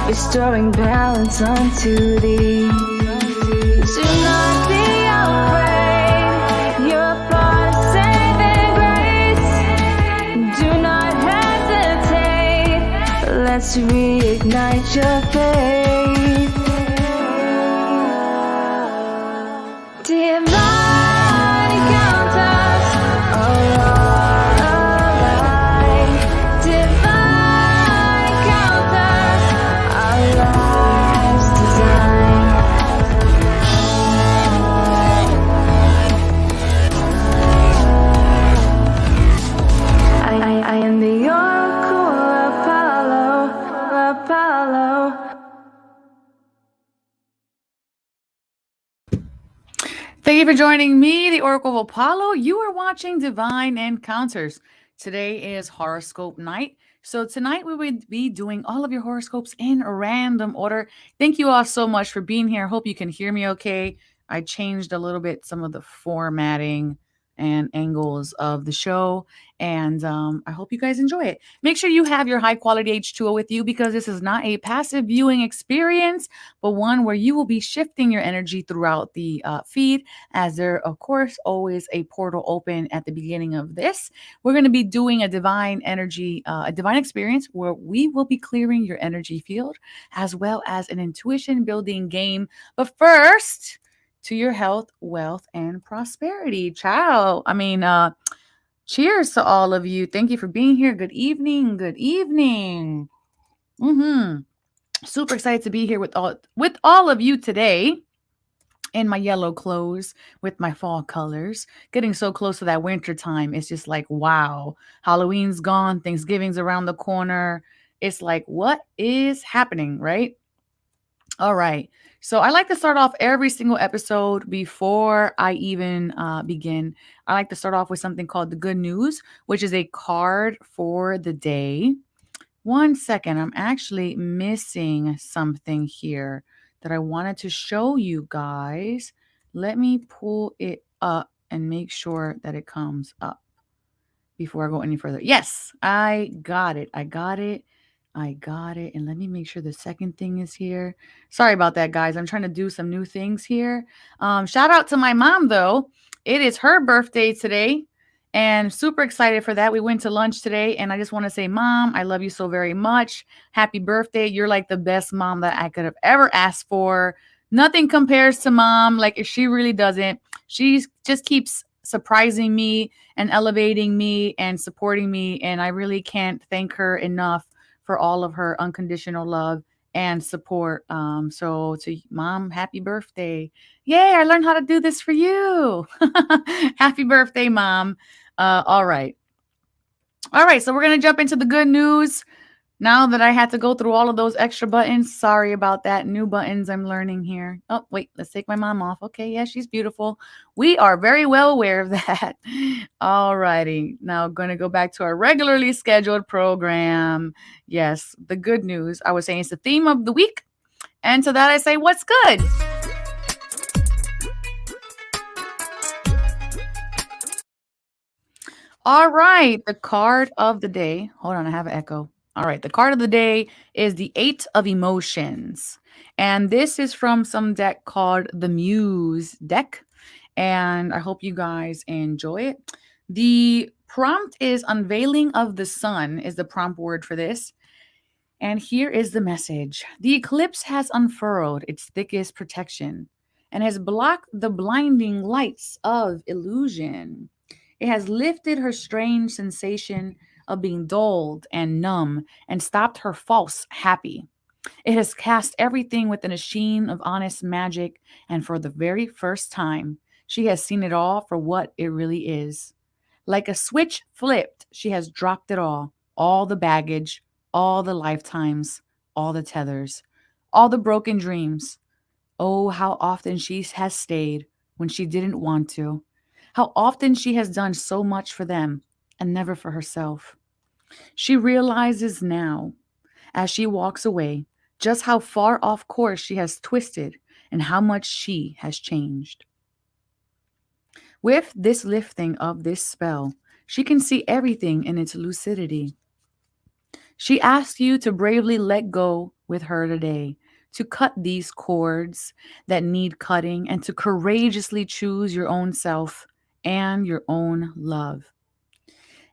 restoring balance unto thee. Do not be afraid, you're part of saving grace. Do not hesitate, let's reignite your faith. Divine encounters are all alive. Divine encounters, our lives designed. I am the oracle Apollo. Thank you for joining me, the Oracle of Apollo. You are watching Divine Encounters. Today is horoscope night. So tonight we will be doing all of your horoscopes in random order. Thank you all so much for being here. Hope you can hear me okay. I changed a little bit some of the formatting and angles of the show, and I hope you guys enjoy it. Make sure you have your high quality H2O with you, because this is not a passive viewing experience, but one where you will be shifting your energy throughout the feed, as there, of course, always a portal open at the beginning of this. We're going to be doing a divine energy, a divine experience where we will be clearing your energy field, as well as an intuition building game. But first, to your health, wealth, and prosperity. Ciao. Cheers to all of you. Thank you for being here. Good evening. Good evening. Super excited to be here with all of you today in my yellow clothes with my fall colors. Getting so close to that winter time. It's just like, wow. Halloween's gone. Thanksgiving's around the corner. It's like, what is happening, right? All right. So I like to start off every single episode before I even begin. I like to start off with something called the good news, which is a card for the day. One second. I'm actually missing something here that I wanted to show you guys. Let me pull it up and make sure that it comes up before I go any further. Yes, I got it. And let me make sure the second thing is here. Sorry about that, guys. I'm trying to do some new things here. Shout out to my mom, though. It is her birthday today, and super excited for that. We went to lunch today, and I just want to say, Mom, I love you so very much. Happy birthday. You're like the best mom that I could have ever asked for. Nothing compares to Mom. Like, she really doesn't. She just keeps surprising me and elevating me and supporting me, and I really can't thank her enough for all of her unconditional love and support. So to Mom, happy birthday. Yay, I learned how to do this for you. Happy birthday, Mom. All right. So we're going to jump into the good news. Now that I had to go through all of those extra buttons, sorry about that. New buttons I'm learning here. Oh, wait, let's take my mom off. Okay, yeah, she's beautiful. We are very well aware of that. All righty. Now going to go back to our regularly scheduled program. Yes, the good news. I was saying it's the theme of the week. And to that I say, what's good? All right, the card of the day. Hold on, I have an echo. All right, the card of the day is the 8 of Emotions. And this is from some deck called the Muse deck. And I hope you guys enjoy it. The prompt is Unveiling of the Sun is the prompt word for this. And here is the message. The eclipse has unfurled its thickest protection and has blocked the blinding lights of illusion. It has lifted her strange sensation of being dulled and numb and stopped her false happy. It has cast everything within a sheen of honest magic, and for the very first time, she has seen it all for what it really is. Like a switch flipped, she has dropped it all the baggage, all the lifetimes, all the tethers, all the broken dreams. Oh, how often she has stayed when she didn't want to. How often she has done so much for them and never for herself. She realizes now, as she walks away, just how far off course she has twisted and how much she has changed. With this lifting of this spell, she can see everything in its lucidity. She asks you to bravely let go with her today to cut these cords that need cutting and to courageously choose your own self and your own love.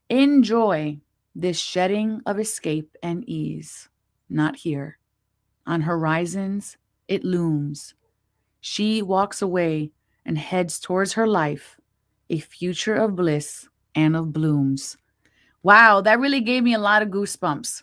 Enjoy this shedding of escape and ease. Not here. On horizons, it looms. She walks away and heads towards her life, a future of bliss and of blooms. Wow, that really gave me a lot of goosebumps.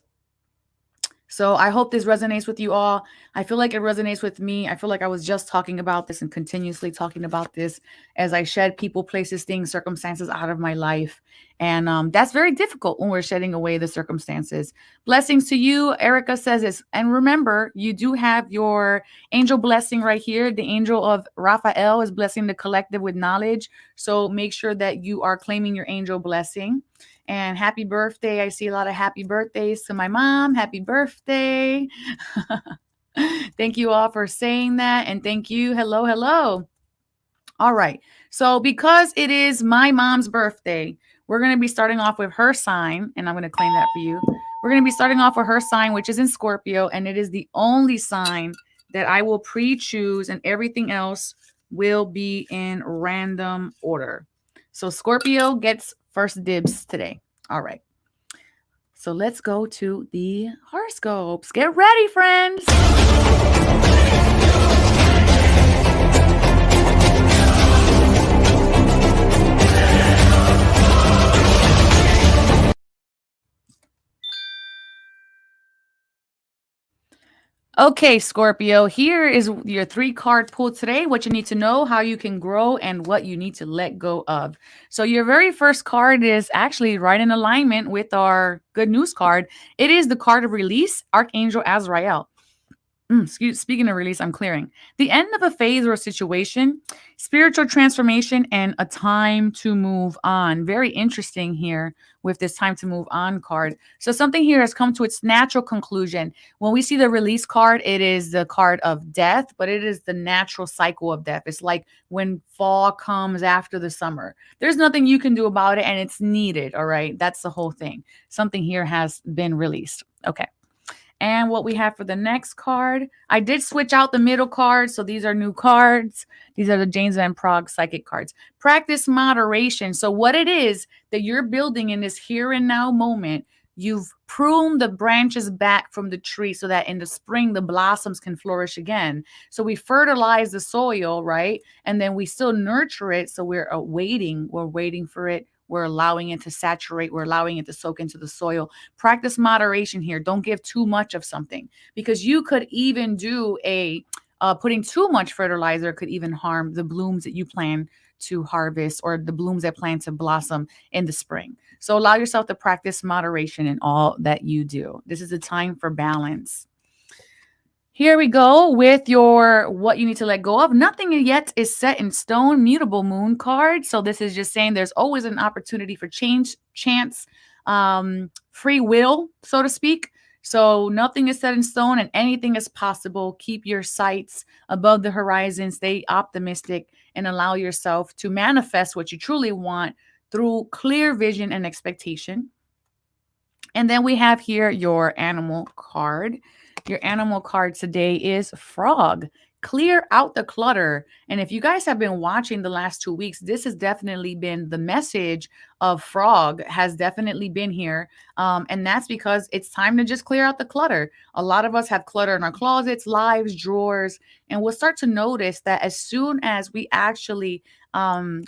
So I hope this resonates with you all. I feel like it resonates with me. I feel like I was just talking about this and continuously talking about this as I shed people, places, things, circumstances out of my life. And that's very difficult when we're shedding away the circumstances. Blessings to you. Erica says this. And remember, you do have your angel blessing right here. The angel of Raphael is blessing the collective with knowledge. So make sure that you are claiming your angel blessing. And happy birthday. I see a lot of happy birthdays to my mom. Happy birthday. Thank you all for saying that. And thank you. Hello, hello. All right. So because it is my mom's birthday, we're going to be starting off with her sign. And I'm going to claim that for you. We're going to be starting off with her sign, which is in Scorpio. And it is the only sign that I will pre-choose. And everything else will be in random order. So Scorpio gets first dibs today. All right. So let's go to the horoscopes. Get ready, friends. Okay, Scorpio, here is your 3-card pull today. What you need to know, how you can grow, and what you need to let go of. So your very first card is actually right in alignment with our good news card. It is the card of release, Archangel Azrael. Speaking of release, I'm clearing. The end of a phase or a situation, spiritual transformation, and a time to move on. Very interesting here with this time to move on card. So something here has come to its natural conclusion. When we see the release card, it is the card of death, but it is the natural cycle of death. It's like when fall comes after the summer. There's nothing you can do about it, and it's needed, all right? That's the whole thing. Something here has been released. Okay. And what we have for the next card, I did switch out the middle cards. So these are new cards. These are the James Van Prague psychic cards. Practice moderation. So what it is that you're building in this here and now moment, you've pruned the branches back from the tree so that in the spring, the blossoms can flourish again. So we fertilize the soil, right? And then we still nurture it. So we're waiting for it. We're allowing it to saturate. We're allowing it to soak into the soil. Practice moderation here. Don't give too much of something because you could even do putting too much fertilizer could even harm the blooms that you plan to harvest or the blooms that plan to blossom in the spring. So allow yourself to practice moderation in all that you do. This is a time for balance. Here we go with your what you need to let go of. Nothing yet is set in stone, mutable moon card. So this is just saying there's always an opportunity for change, chance, free will, so to speak. So nothing is set in stone and anything is possible. Keep your sights above the horizon, stay optimistic, and allow yourself to manifest what you truly want through clear vision and expectation. And then we have here your animal card. Your animal card today is frog. Clear out the clutter. And if you guys have been watching the last 2 weeks, this has definitely been the message of frog has definitely been here. And that's because it's time to just clear out the clutter. A lot of us have clutter in our closets, lives, drawers, and we'll start to notice that as soon as we actually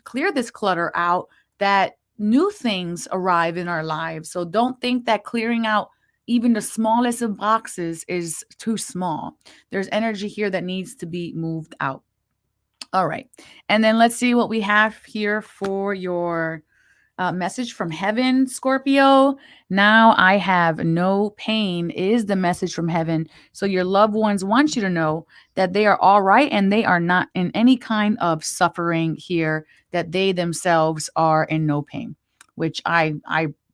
clear this clutter out, that new things arrive in our lives. So don't think that clearing out even the smallest of boxes is too small. There's energy here that needs to be moved out. All right. And then let's see what we have here for your message from heaven, Scorpio. Now I have no pain is the message from heaven. So your loved ones want you to know that they are all right and they are not in any kind of suffering here, that they themselves are in no pain, which I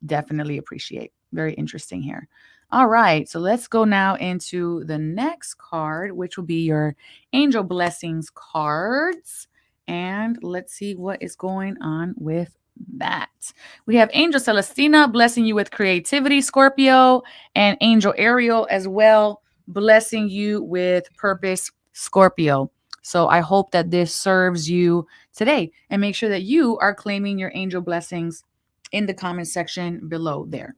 definitely appreciate. Very interesting here. All right, so let's go now into the next card, which will be your angel blessings cards. And let's see what is going on with that. We have Angel Celestina blessing you with creativity, Scorpio, and Angel Ariel as well, blessing you with purpose, Scorpio. So I hope that this serves you today, and make sure that you are claiming your angel blessings in the comment section below there.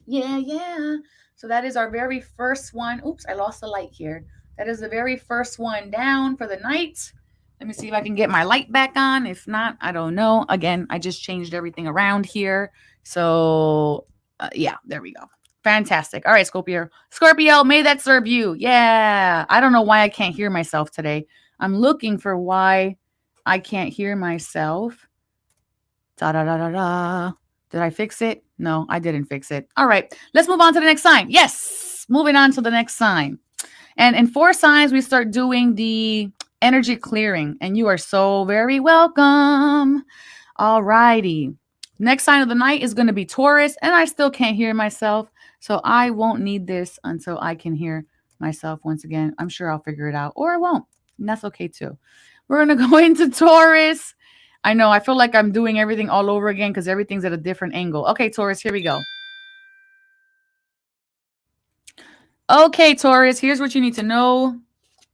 Yeah, yeah. So that is our very first one. Oops, I lost the light here. That is the very first one down for the night. Let me see if I can get my light back on. If not, I don't know. Again, I just changed everything around here. So, yeah, there we go. Fantastic. All right, Scorpio. Scorpio, may that serve you. Yeah. I don't know why I can't hear myself today. I'm looking for why I can't hear myself. Da da da da da. Did I fix it? No, I didn't fix it. All right, let's move on to the next sign. Yes, moving on to the next sign. And in 4 signs, we start doing the energy clearing, and you are so very welcome. All righty. Next sign of the night is going to be Taurus, and I still can't hear myself, so I won't need this until I can hear myself once again. I'm sure I'll figure it out, or I won't, and that's okay too. We're going to go into Taurus. I know, I feel like I'm doing everything all over again because everything's at a different angle. Okay, Taurus, here we go. Okay, Taurus, here's what you need to know,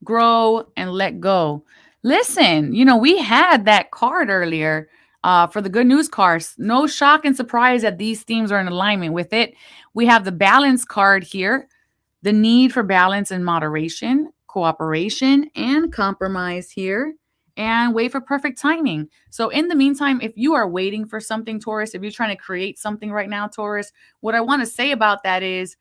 grow, and let go. Listen, we had that card earlier for the good news cards. No shock and surprise that these themes are in alignment with it. We have the balance card here, the need for balance and moderation, cooperation, and compromise here, and wait for perfect timing. So, in the meantime, if you are waiting for something, Taurus, if you're trying to create something right now, Taurus, what I want to say about that is,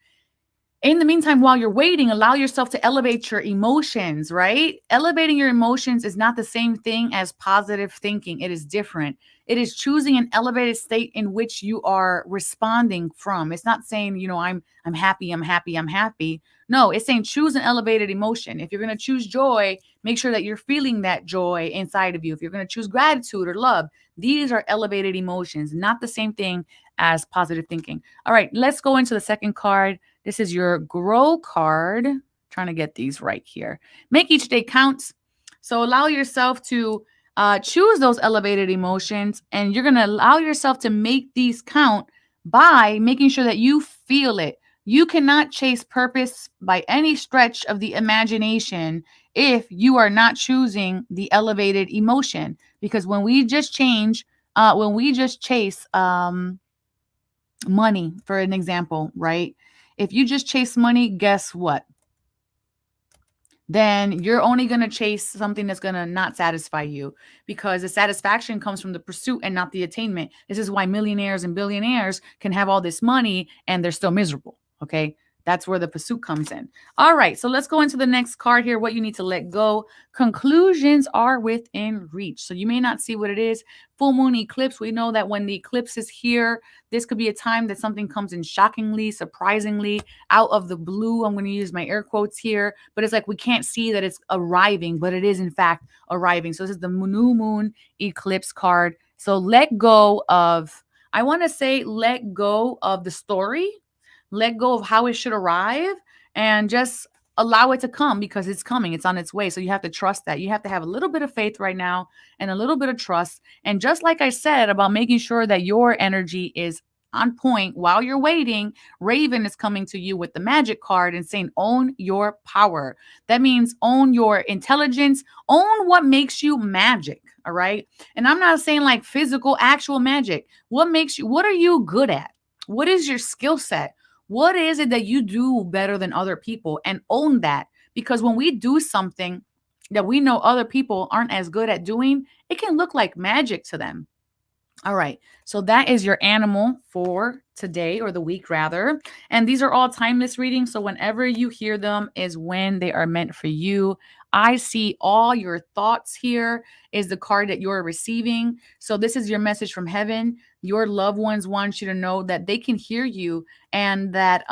in the meantime, while you're waiting, allow yourself to elevate your emotions, right? Elevating your emotions is not the same thing as positive thinking. It is different. It is choosing an elevated state in which you are responding from. It's not saying, I'm happy, I'm happy, I'm happy. No, it's saying choose an elevated emotion. If you're going to choose joy, make sure that you're feeling that joy inside of you. If you're going to choose gratitude or love, these are elevated emotions, not the same thing as positive thinking. All right, let's go into the second card. This is your grow card. Trying to get these right here. Make each day count. So allow yourself to choose those elevated emotions, and you're going to allow yourself to make these count by making sure that you feel it. You cannot chase purpose by any stretch of the imagination if you are not choosing the elevated emotion. Because when we just chase money, for an example, right? If you just chase money, guess what? Then you're only going to chase something that's going to not satisfy you, because the satisfaction comes from the pursuit and not the attainment. This is why millionaires and billionaires can have all this money and they're still miserable. Okay. That's where the pursuit comes in. All right. So let's go into the next card here. What you need to let go. Conclusions are within reach. So you may not see what it is. Full moon eclipse. We know that when the eclipse is here, this could be a time that something comes in shockingly, surprisingly, out of the blue. I'm going to use my air quotes here, but it's like we can't see that it's arriving, but it is in fact arriving. So this is the new moon eclipse card. So let go of, I want to say, let go of the story. Let go of how it should arrive, and just allow it to come, because it's coming. It's on its way. So you have to trust that. You have to have a little bit of faith right now and a little bit of trust. And just like I said about making sure that your energy is on point while you're waiting, Raven is coming to you with the magic card and saying, own your power. That means own your intelligence, own what makes you magic. All right. And I'm not saying like physical, actual magic. What are you good at? What is your skill set? What is it that you do better than other people? And own that. Because when we do something that we know other people aren't as good at doing, it can look like magic to them. All right. So that is your animal for today, or the week rather. And these are all timeless readings. So whenever you hear them is when they are meant for you. I see all your thoughts here is the card that you're receiving. So this is your message from heaven. Your loved ones want you to know that they can hear you, and that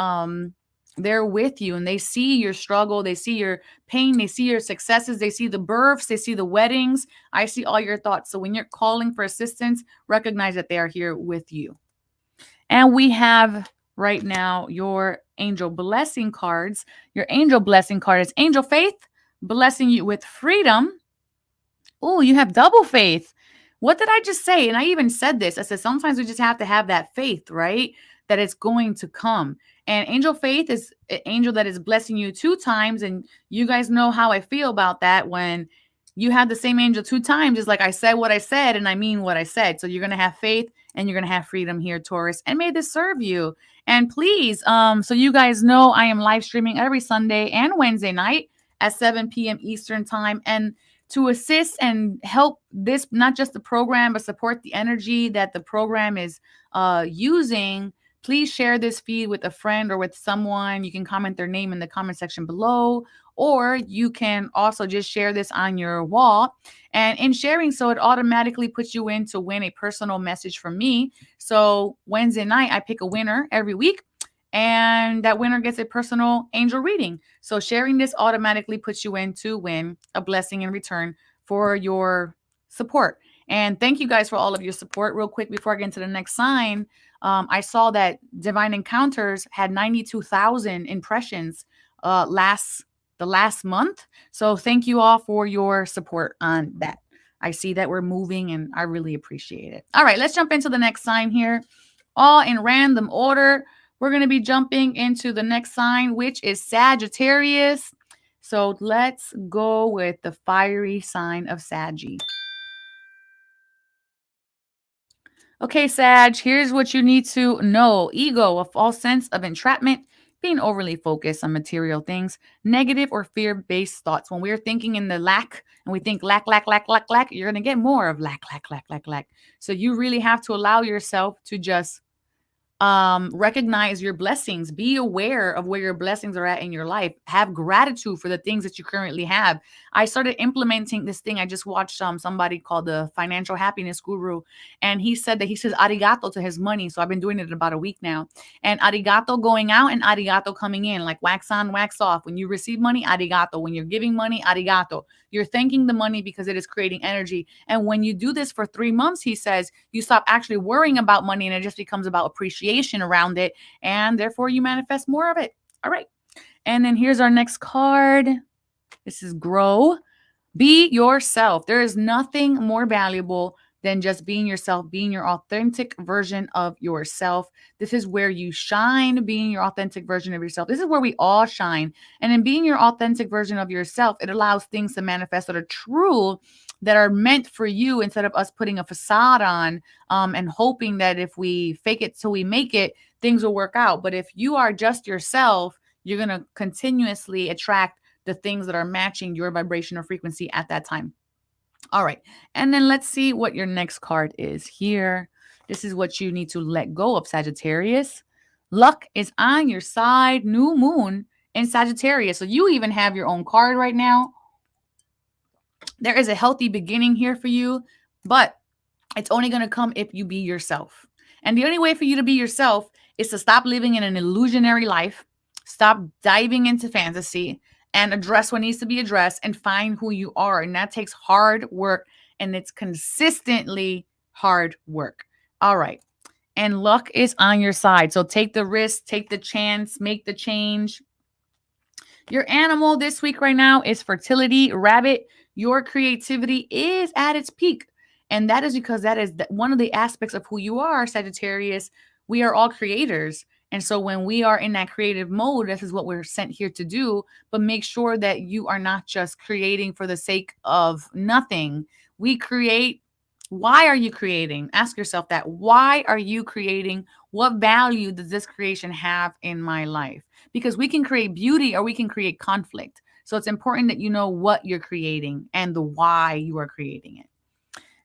they're with you, and they see your struggle, they see your pain, they see your successes, they see the births, they see the weddings. I see all your thoughts. So when you're calling for assistance, recognize that they are here with you. And we have right now your angel blessing cards. Your angel blessing card is Angel Faith, blessing you with freedom. Oh, you have double faith. What did I just say? And I even said this. I said sometimes we just have to have that faith, right? That it's going to come. And Angel Faith is an angel that is blessing you 2 times. And you guys know how I feel about that. When you have the same angel 2 times, it's like I said what I said and I mean what I said. So you're going to have faith and you're going to have freedom here, Taurus. And may this serve you. And please, so you guys know, I am live streaming every Sunday and Wednesday night at 7 p.m. Eastern time. And to assist and help this, not just the program, but support the energy that the program is using, please share this feed with a friend or with someone. You can comment their name in the comment section below, or you can also just share this on your wall. And in sharing so, it automatically puts you in to win a personal message from me. So Wednesday night, I pick a winner every week, and that winner gets a personal angel reading. So sharing this automatically puts you in to win a blessing in return for your support. And thank you guys for all of your support. Real quick, before I get into the next sign, I saw that Divine Encounters had 92,000 impressions the last month. So thank you all for your support on that. I see that we're moving and I really appreciate it. All right, let's jump into the next sign here, all in random order. We're going to be jumping into the next sign, which is Sagittarius. So let's go with the fiery sign of Saggy. Okay, Sag, here's what you need to know. Ego, a false sense of entrapment, being overly focused on material things, negative or fear-based thoughts. When we're thinking in the lack and we think lack, you're going to get more of lack. So you really have to allow yourself to just recognize your blessings. Be aware of where your blessings are at in your life. Have gratitude for the things that you currently have. I started implementing this thing. I just watched somebody called the Financial Happiness Guru, and he said that he says arigato to his money. So I've been doing it about a week now. And arigato going out and arigato coming in, like wax on, wax off. When you receive money, arigato. When you're giving money, arigato. You're thanking the money because it is creating energy. And when you do this for 3 months, he says, you stop actually worrying about money and it just becomes about appreciation around it. And therefore you manifest more of it. All right. And then here's our next card. This is Grow. Be yourself. There is nothing more valuable than just being yourself, being your authentic version of yourself. This is where you shine, being your authentic version of yourself. This is where we all shine. And in being your authentic version of yourself, it allows things to manifest that are true, that are meant for you, instead of us putting a facade on and hoping that if we fake it till we make it, things will work out. But if you are just yourself, you're going to continuously attract the things that are matching your vibrational frequency at that time. All right. And then let's see what your next card is here. This is what you need to let go of, Sagittarius. Luck is on your side. New moon in Sagittarius. So you even have your own card right now. There is a healthy beginning here for you, but it's only going to come if you be yourself. And the only way for you to be yourself is to stop living in an illusionary life, stop diving into fantasy, and address what needs to be addressed and find who you are. And that takes hard work, and it's consistently hard work. All right. And luck is on your side. So take the risk, take the chance, make the change. Your animal this week right now is fertility, rabbit. Your creativity is at its peak. And that is because that is one of the aspects of who you are, Sagittarius. We are all creators. And so when we are in that creative mode, this is what we're sent here to do. But make sure that you are not just creating for the sake of nothing. We create. Why are you creating? Ask yourself that. Why are you creating? What value does this creation have in my life? Because we can create beauty or we can create conflict. So it's important that you know what you're creating and the why you are creating it.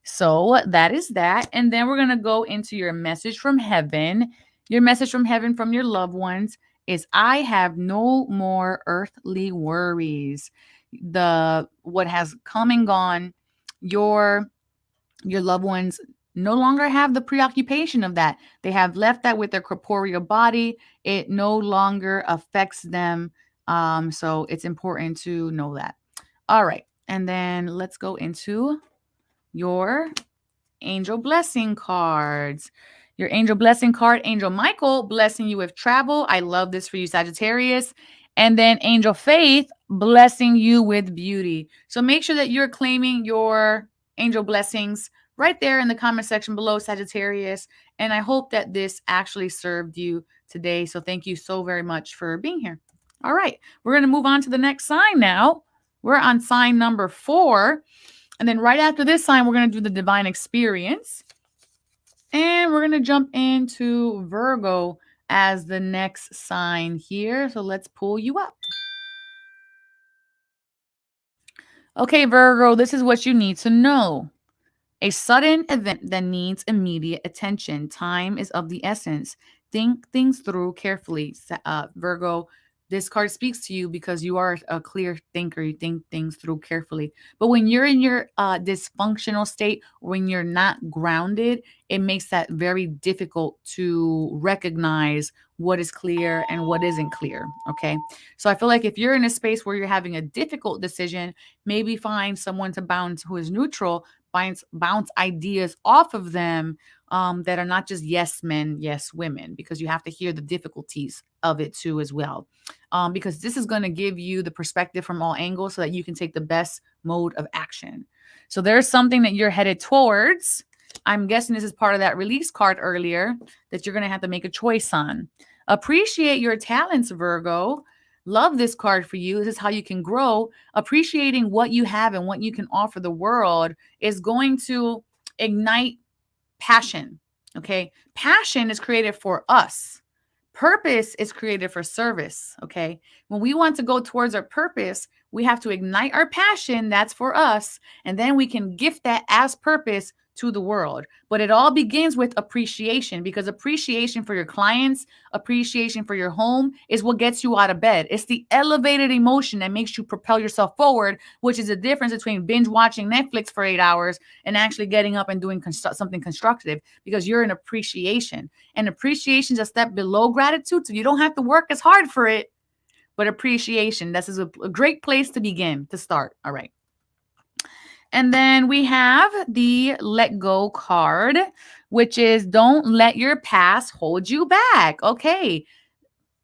So that is that. And then we're going to go into your message from heaven. Your message from heaven from your loved ones is, I have no more earthly worries. What has come and gone, your loved ones no longer have the preoccupation of that. They have left that with their corporeal body. It no longer affects them. So it's important to know that. All right. And then let's go into your angel blessing cards. Your angel blessing card, Angel Michael, blessing you with travel. I love this for you, Sagittarius. And then Angel Faith, blessing you with beauty. So make sure that you're claiming your angel blessings right there in the comment section below, Sagittarius. And I hope that this actually served you today. So thank you so very much for being here. All right, we're going to move on to the next sign now. We're on sign number 4. And then right after this sign, we're going to do the divine experience. And we're going to jump into Virgo as the next sign here. So let's pull you up. Okay, Virgo, this is what you need to know. A sudden event that needs immediate attention. Time is of the essence. Think things through carefully. Virgo, this card speaks to you because you are a clear thinker. You think things through carefully. But when you're in your dysfunctional state, when you're not grounded, it makes that very difficult to recognize what is clear and what isn't clear. Okay. So I feel like if you're in a space where you're having a difficult decision, maybe find someone to bounce who is neutral, bounce ideas off of them that are not just yes men, yes women, because you have to hear the difficulties of it too as well. Because this is going to give you the perspective from all angles so that you can take the best mode of action. So there's something that you're headed towards. I'm guessing this is part of that release card earlier that you're going to have to make a choice on. Appreciate your talents, Virgo. Love this card for you. This is how you can grow. Appreciating what you have and what you can offer the world is going to ignite passion. Okay. Passion is created for us. Purpose is created for service. Okay. When we want to go towards our purpose, we have to ignite our passion. That's for us. And then we can gift that as purpose to the world. But it all begins with appreciation, because appreciation for your clients, appreciation for your home is what gets you out of bed. It's the elevated emotion that makes you propel yourself forward, which is the difference between binge watching Netflix for 8 hours and actually getting up and doing something constructive, because you're in appreciation. And appreciation is a step below gratitude. So you don't have to work as hard for it. But appreciation, this is a great place to begin, to start. All right. And then we have the let go card, which is don't let your past hold you back. Okay.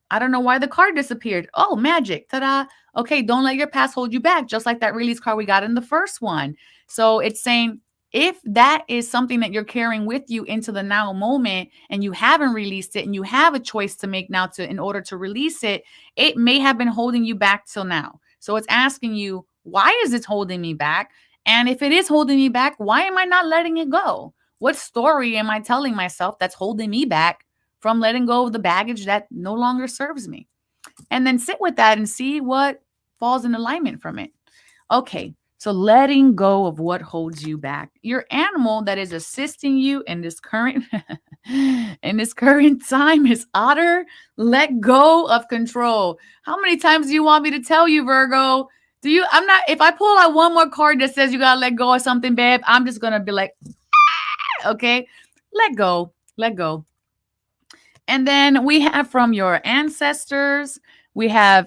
I don't know why the card disappeared. Oh, magic. Ta-da. Okay, don't let your past hold you back, just like that release card we got in the first one. So it's saying if that is something that you're carrying with you into the now moment and you haven't released it and you have a choice to make now in order to release it, it may have been holding you back till now. So it's asking you, why is it holding me back? And if it is holding me back, why am I not letting it go? What story am I telling myself that's holding me back from letting go of the baggage that no longer serves me? And then sit with that and see what falls in alignment from it. Okay, so letting go of what holds you back. Your animal that is assisting you in this current time is Otter. Let go of control. How many times do you want me to tell you, Virgo? If I pull out one more card that says you gotta let go of something, babe, I'm just gonna be like, okay, let go. And then we have from your ancestors, we have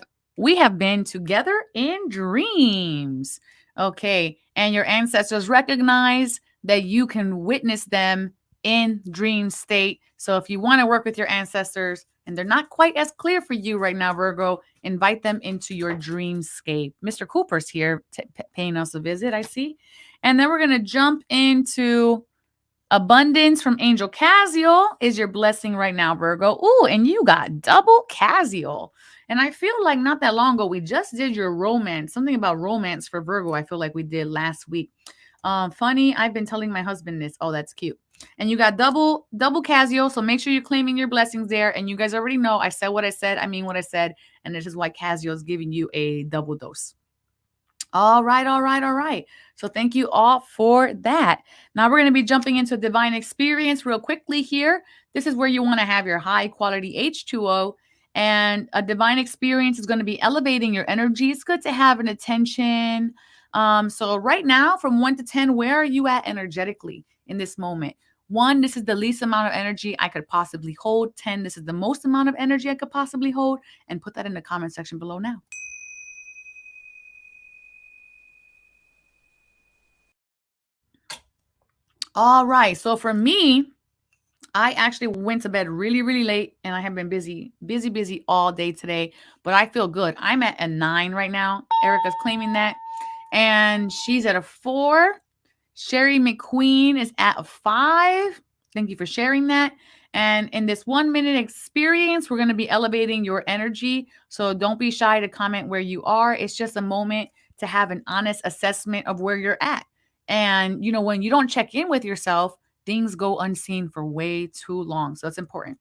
been together in dreams. Okay. And your ancestors recognize that you can witness them in dream state. So if you want to work with your ancestors and they're not quite as clear for you right now, Virgo, invite them into your dreamscape. Mr. Cooper's here paying us a visit, I see. And then we're going to jump into abundance from Angel Casiel is your blessing right now, Virgo. Ooh, and you got double Casiel. And I feel like not that long ago, we just did your romance, something about romance for Virgo. I feel like we did last week. Funny, I've been telling my husband this. Oh, that's cute. And you got double Casiel. So make sure you're claiming your blessings there. And you guys already know I said what I said. I mean what I said. And this is why Casiel is giving you a double dose. All right. So thank you all for that. Now we're going to be jumping into divine experience real quickly here. This is where you want to have your high quality H2O, and a divine experience is going to be elevating your energy. It's good to have an attention. So right now from 1 to 10, where are you at energetically in this moment? 1, this is the least amount of energy I could possibly hold. 10, this is the most amount of energy I could possibly hold. And put that in the comment section below now. All right. So for me, I actually went to bed really, really late and I have been busy all day today, but I feel good. I'm at a 9 right now. Erica's claiming that. And she's at a 4. Sherry McQueen is at a 5. Thank you for sharing that. And in this 1 minute experience, we're going to be elevating your energy. So don't be shy to comment where you are. It's just a moment to have an honest assessment of where you're at. And, when you don't check in with yourself, things go unseen for way too long. So it's important.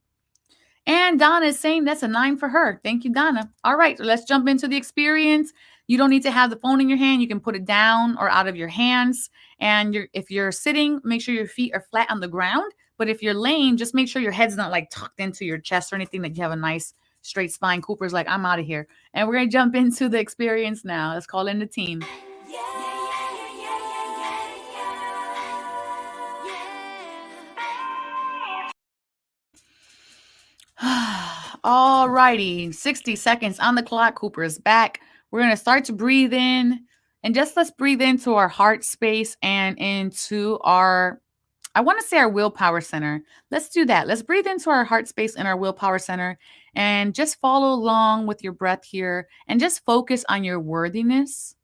And Donna is saying that's a 9 for her. Thank you, Donna. All right, so let's jump into the experience. You don't need to have the phone in your hand. You can put it down or out of your hands. And if you're sitting, make sure your feet are flat on the ground. But if you're laying, just make sure your head's not like tucked into your chest or anything, that you have a nice straight spine. Cooper's like, I'm out of here. And we're going to jump into the experience now. Let's call in the team. All righty, 60 seconds on the clock. Cooper is back. We're going to start to breathe in, and just let's breathe into our heart space and into our, I want to say our willpower center. Let's do that. Let's breathe into our heart space and our willpower center, and just follow along with your breath here, and just focus on your worthiness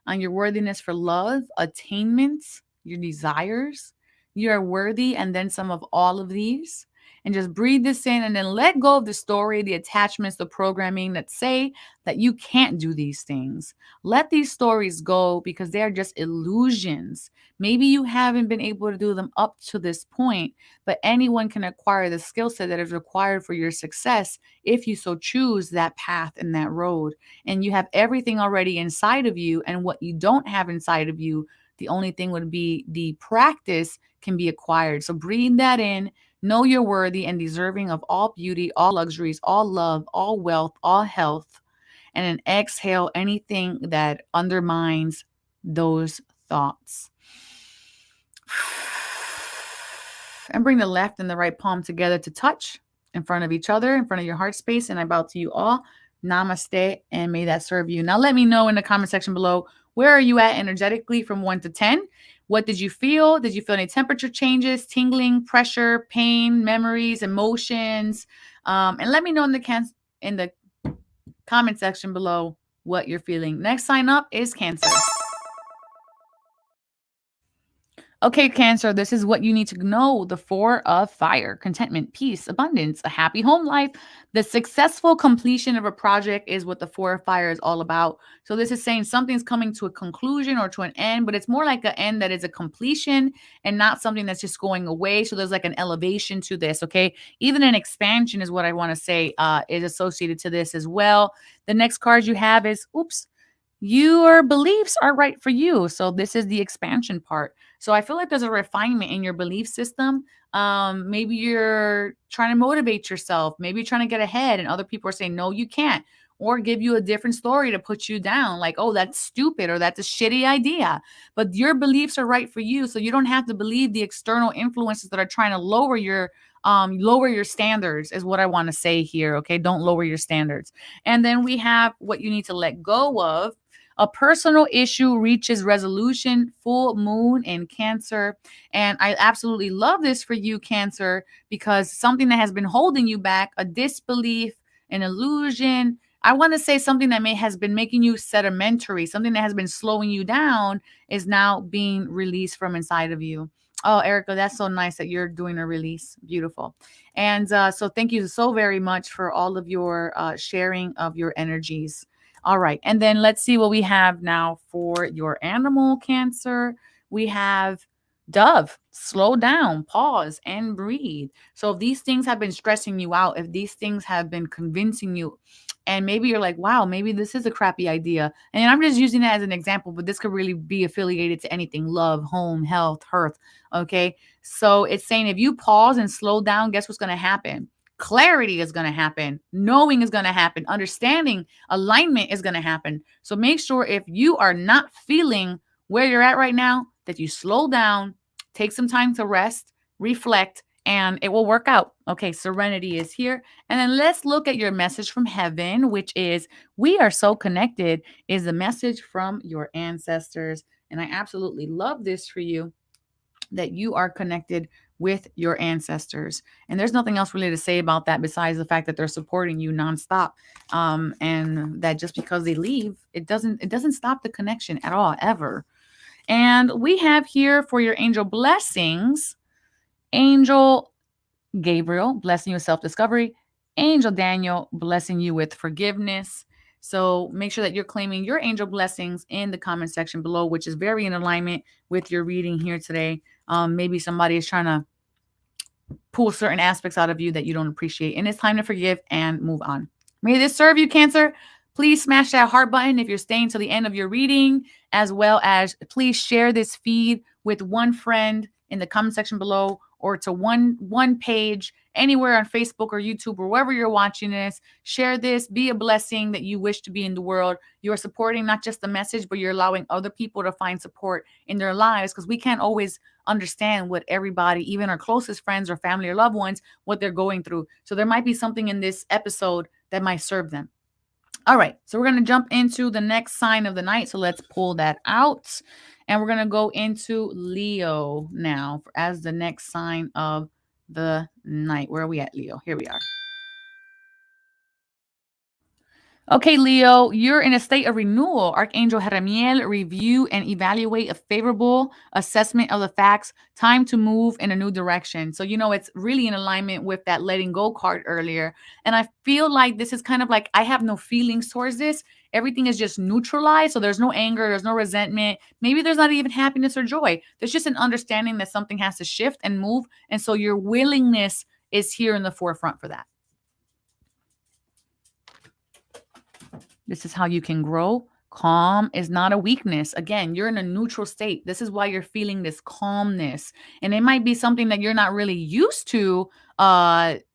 for love, attainment, your desires. You are worthy, and then some of all of these. And just breathe this in, and then let go of the story, the attachments, the programming that say that you can't do these things. Let these stories go, because they are just illusions. Maybe you haven't been able to do them up to this point, but anyone can acquire the skill set that is required for your success if you so choose that path and that road. And you have everything already inside of you, and what you don't have inside of you, the only thing would be the practice can be acquired. So breathe that in. Know you're worthy and deserving of all beauty, all luxuries, all love, all wealth, all health. And then exhale anything that undermines those thoughts. And bring the left and the right palm together to touch in front of each other, in front of your heart space. And I bow to you all. Namaste, and may that serve you. Now let me know in the comment section below, where are you at energetically from 1 to 10? What did you feel? Did you feel any temperature changes, tingling, pressure, pain, memories, emotions? And let me know in the comment section below what you're feeling. Next sign up is Cancer. Okay, Cancer, this is what you need to know. The 4 of fire: contentment, peace, abundance, a happy home life. The successful completion of a project is what the 4 of fire is all about. So this is saying something's coming to a conclusion or to an end, but it's more like an end that is a completion and not something that's just going away. So there's like an elevation to this, okay? Even an expansion is what I want to say is associated to this as well. The next card you have is, your beliefs are right for you. So this is the expansion part. So I feel like there's a refinement in your belief system. Maybe you're trying to motivate yourself. Maybe you're trying to get ahead, and other people are saying, no, you can't. Or give you a different story to put you down. Like, oh, that's stupid, or that's a shitty idea. But your beliefs are right for you. So you don't have to believe the external influences that are trying to lower your standards, is what I want to say here. Okay. Don't lower your standards. And then we have what you need to let go of. A personal issue reaches resolution, full moon in Cancer. And I absolutely love this for you, Cancer, because something that has been holding you back, a disbelief, an illusion, I want to say something that has been making you sedimentary, something that has been slowing you down, is now being released from inside of you. Oh, Erica, that's so nice that you're doing a release. Beautiful. And so thank you so very much for all of your sharing of your energies. All right. And then let's see what we have now for your animal, Cancer. We have Dove. Slow down, pause, and breathe. So if these things have been stressing you out, if these things have been convincing you, and maybe you're like, wow, maybe this is a crappy idea. And I'm just using that as an example, but this could really be affiliated to anything: love, home, health, hearth. Okay. So it's saying if you pause and slow down, guess what's going to happen? Clarity is going to happen. Knowing is going to happen. Understanding, alignment is going to happen. So make sure, if you are not feeling where you're at right now, that you slow down, take some time to rest, reflect, and it will work out. Okay, serenity is here. And then let's look at your message from heaven, which is, we are so connected, is the message from your ancestors. And I absolutely love this for you, that you are connected with your ancestors. And there's nothing else really to say about that besides the fact that they're supporting you nonstop. And that just because they leave, it doesn't stop the connection at all, ever. And we have here for your angel blessings, Angel Gabriel, blessing you with self-discovery. Angel Daniel, blessing you with forgiveness. So make sure that you're claiming your angel blessings in the comment section below, which is very in alignment with your reading here today. Maybe somebody is trying to pull certain aspects out of you that you don't appreciate. And it's time to forgive and move on. May this serve you, Cancer. Please smash that heart button if you're staying till the end of your reading, as well as please share this feed with one friend in the comment section below, or to one page anywhere on Facebook or YouTube or wherever you're watching this. Share this. Be a blessing that you wish to be in the world. You are supporting not just the message, but you're allowing other people to find support in their lives, because we can't always understand what everybody, even our closest friends or family or loved ones, what they're going through. So there might be something in this episode that might serve them. All right, so we're going to jump into the next sign of the night. So let's pull that out. And we're going to go into Leo now as the next sign of the night. Where are we at, Leo? Here we are. Okay, Leo, you're in a state of renewal. Archangel Jeremiel, review and evaluate a favorable assessment of the facts. Time to move in a new direction. So, it's really in alignment with that letting go card earlier. And I feel like this is kind of like I have no feelings towards this. Everything is just neutralized. So there's no anger, there's no resentment. Maybe there's not even happiness or joy. There's just an understanding that something has to shift and move. And so your willingness is here in the forefront for that. This is how you can grow. Calm is not a weakness. Again, you're in a neutral state. This is why you're feeling this calmness. And it might be something that you're not really used to,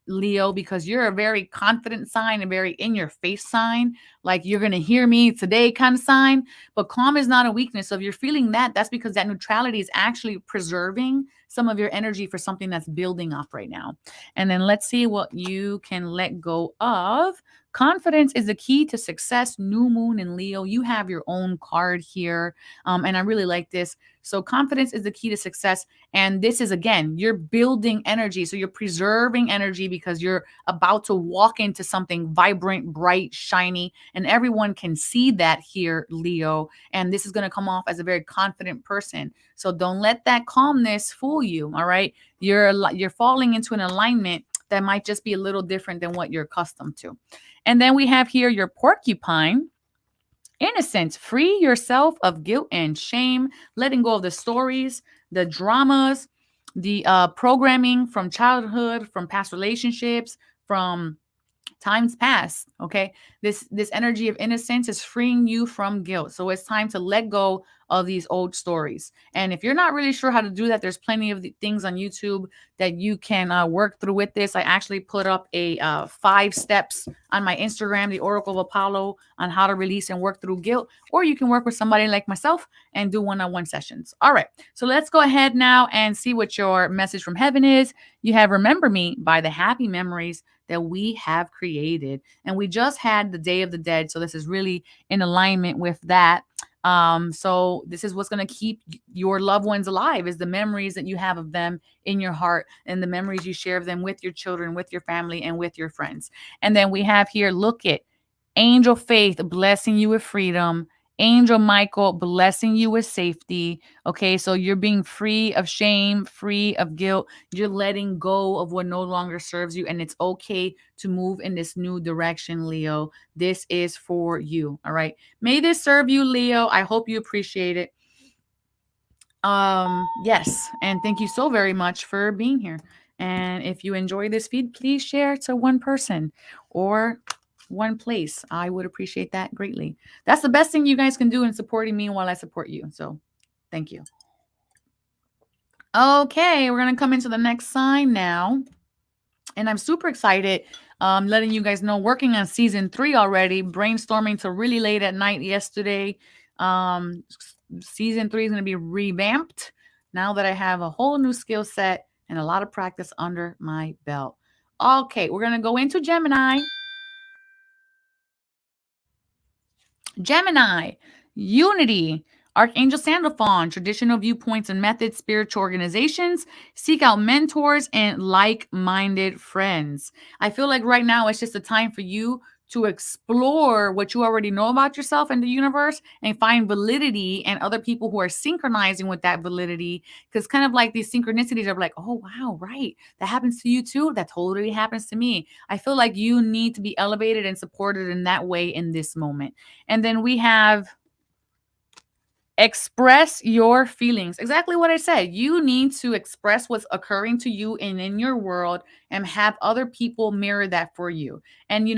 Leo, because you're a very confident sign, a very in your face sign, like you're going to hear me today kind of sign. But calm is not a weakness. So if you're feeling that, that's because that neutrality is actually preserving some of your energy for something that's building up right now. And then let's see what you can let go of. Confidence is the key to success. New moon in Leo. You have your own card here. And I really like this. So confidence is the key to success. And this is, again, you're building energy. So you're preserving energy because you're about to walk into something vibrant, bright, shiny. And everyone can see that here, Leo. And this is going to come off as a very confident person. So don't let that calmness fool you. All right. You're falling into an alignment that might just be a little different than what you're accustomed to. And then we have here your porcupine. Innocence, free yourself of guilt and shame, letting go of the stories, the dramas, the programming from childhood, from past relationships, from times past. Okay, this energy of innocence is freeing you from guilt. So it's time to let go of these old stories. And if you're not really sure how to do that, there's plenty of things on YouTube that you can work through with this. I actually put up a 5 steps on my Instagram, the Oracle of Apollo, on how to release and work through guilt. Or you can work with somebody like myself and do one-on-one sessions. All right, so let's go ahead now and see what your message from heaven is. You have remember me by the happy memories that we have created. And we just had the Day of the Dead. So this is really in alignment with that. So this is what's going to keep your loved ones alive, is the memories that you have of them in your heart, and the memories you share of them with your children, with your family, and with your friends. And then we have here, look it, Angel Faith blessing you with freedom. Angel Michael blessing you with safety. Okay, so you're being free of shame, free of guilt. You're letting go of what no longer serves you, and it's okay to move in this new direction, Leo. This is for you. All right. May this serve you, Leo. I hope you appreciate it. Yes, and thank you so very much for being here. And if you enjoy this feed, please share to one person or one place. I would appreciate that greatly. That's the best thing you guys can do in supporting me while I support you. So thank you. Okay, we're going to come into the next sign now. And I'm super excited, letting you guys know, working on season 3 already, brainstorming till really late at night yesterday. Season 3 is going to be revamped now that I have a whole new skill set and a lot of practice under my belt. Okay, we're going to go into Gemini. Gemini, unity, Archangel Sandalphon, traditional viewpoints and methods, spiritual organizations, seek out mentors and like-minded friends. I feel like right now it's just a time for you to explore what you already know about yourself and the universe and find validity and other people who are synchronizing with that validity. Because kind of like these synchronicities are like, oh, wow, right. That happens to you too. That totally happens to me. I feel like you need to be elevated and supported in that way in this moment. And then we have express your feelings. Exactly what I said. You need to express what's occurring to you and in your world and have other people mirror that for you. And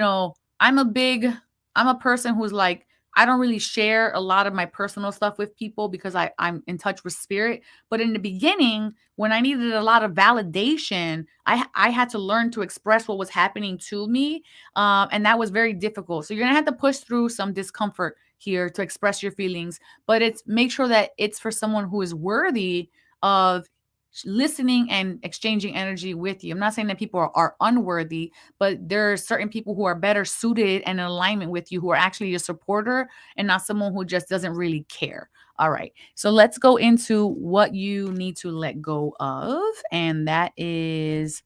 I'm a person who's like, I don't really share a lot of my personal stuff with people because I'm in touch with spirit. But in the beginning, when I needed a lot of validation, I had to learn to express what was happening to me. And that was very difficult. So you're gonna have to push through some discomfort here to express your feelings, but it's make sure that it's for someone who is worthy of listening and exchanging energy with you. I'm not saying that people are unworthy, but there are certain people who are better suited and in alignment with you, who are actually a supporter and not someone who just doesn't really care. All right. So let's go into what you need to let go of. And that is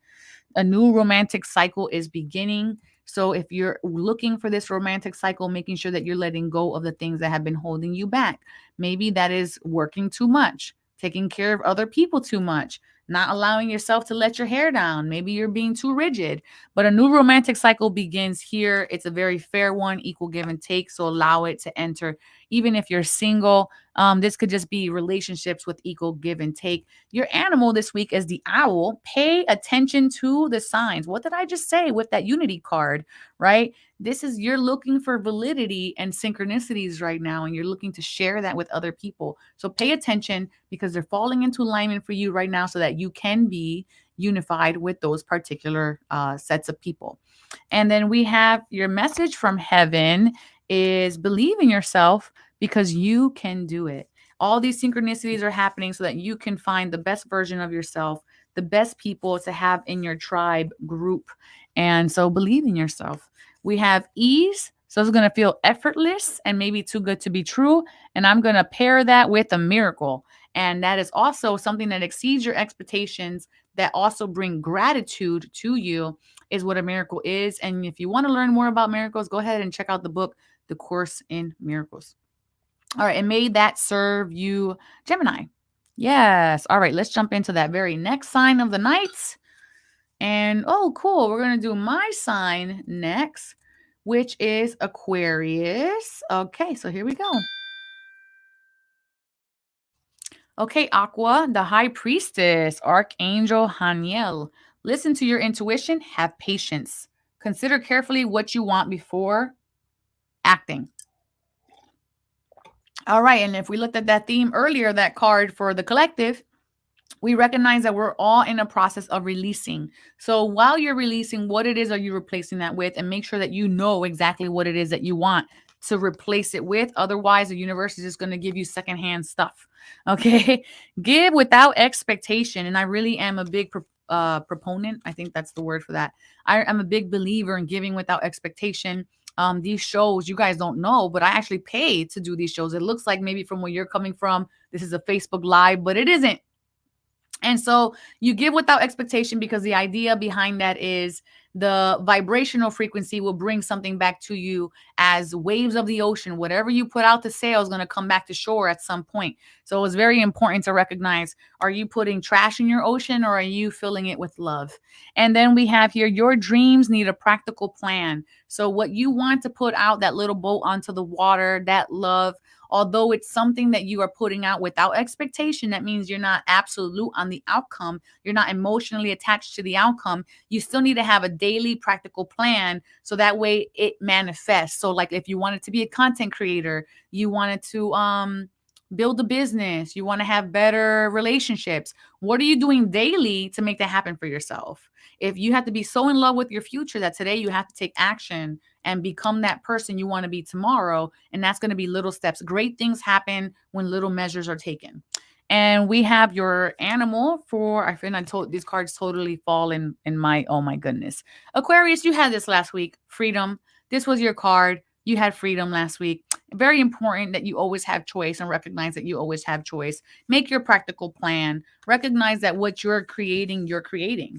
a new romantic cycle is beginning. So if you're looking for this romantic cycle, making sure that you're letting go of the things that have been holding you back. Maybe that is working too much, taking care of other people too much, not allowing yourself to let your hair down. Maybe you're being too rigid. But a new romantic cycle begins here. It's a very fair one, equal give and take. So allow it to enter. Even if you're single, this could just be relationships with equal give and take. Your animal this week is the owl. Pay attention to the signs. What did I just say with that unity card, right? This is you're looking for validity and synchronicities right now, and you're looking to share that with other people. So pay attention because they're falling into alignment for you right now so that you can be unified with those particular sets of people. And then we have your message from heaven is believe in yourself because you can do it. All these synchronicities are happening so that you can find the best version of yourself, the best people to have in your tribe group. And so believe in yourself. We have ease. So it's going to feel effortless and maybe too good to be true. And I'm going to pair that with a miracle. And that is also something that exceeds your expectations, that also bring gratitude to you, is what a miracle is. And if you want to learn more about miracles, go ahead and check out the book, The Course in Miracles. All right. And may that serve you, Gemini. Yes. All right. Let's jump into that very next sign of the night. And oh, cool. We're going to do my sign next, which is Aquarius. Okay. So here we go. Okay, Aqua, the High Priestess, Archangel Haniel. Listen to your intuition. Have patience. Consider carefully what you want before acting. All right. And if we looked at that theme earlier, that card for the collective, we recognize that we're all in a process of releasing. So while you're releasing, what it is are you replacing that with? And make sure that you know exactly what it is that you want to replace it with. Otherwise, the universe is just going to give you secondhand stuff. Okay. Give without expectation. And I really am a big proponent. I think that's the word for that. I'm a big believer in giving without expectation. These shows, you guys don't know, but I actually pay to do these shows. It looks like maybe from where you're coming from, this is a Facebook Live, but it isn't. And so you give without expectation because the idea behind that is the vibrational frequency will bring something back to you as waves of the ocean. Whatever you put out to sail is going to come back to shore at some point. So it's very important to recognize, are you putting trash in your ocean or are you filling it with love? And then we have here, your dreams need a practical plan. So what you want to put out, that little boat onto the water, that love, although it's something that you are putting out without expectation, that means you're not absolute on the outcome. You're not emotionally attached to the outcome. You still need to have a daily practical plan so that way it manifests. So like if you wanted to be a content creator, you wanted to build a business, you want to have better relationships, what are you doing daily to make that happen for yourself? If you have to be so in love with your future that today you have to take action and become that person you want to be tomorrow, and that's going to be little steps. Great things happen when little measures are taken. And we have your animal for, I think I told these cards totally fall in my, oh my goodness. Aquarius, you had this last week, freedom. This was your card. You had freedom last week. Very important that you always have choice and recognize that you always have choice. Make your practical plan. Recognize that what you're creating,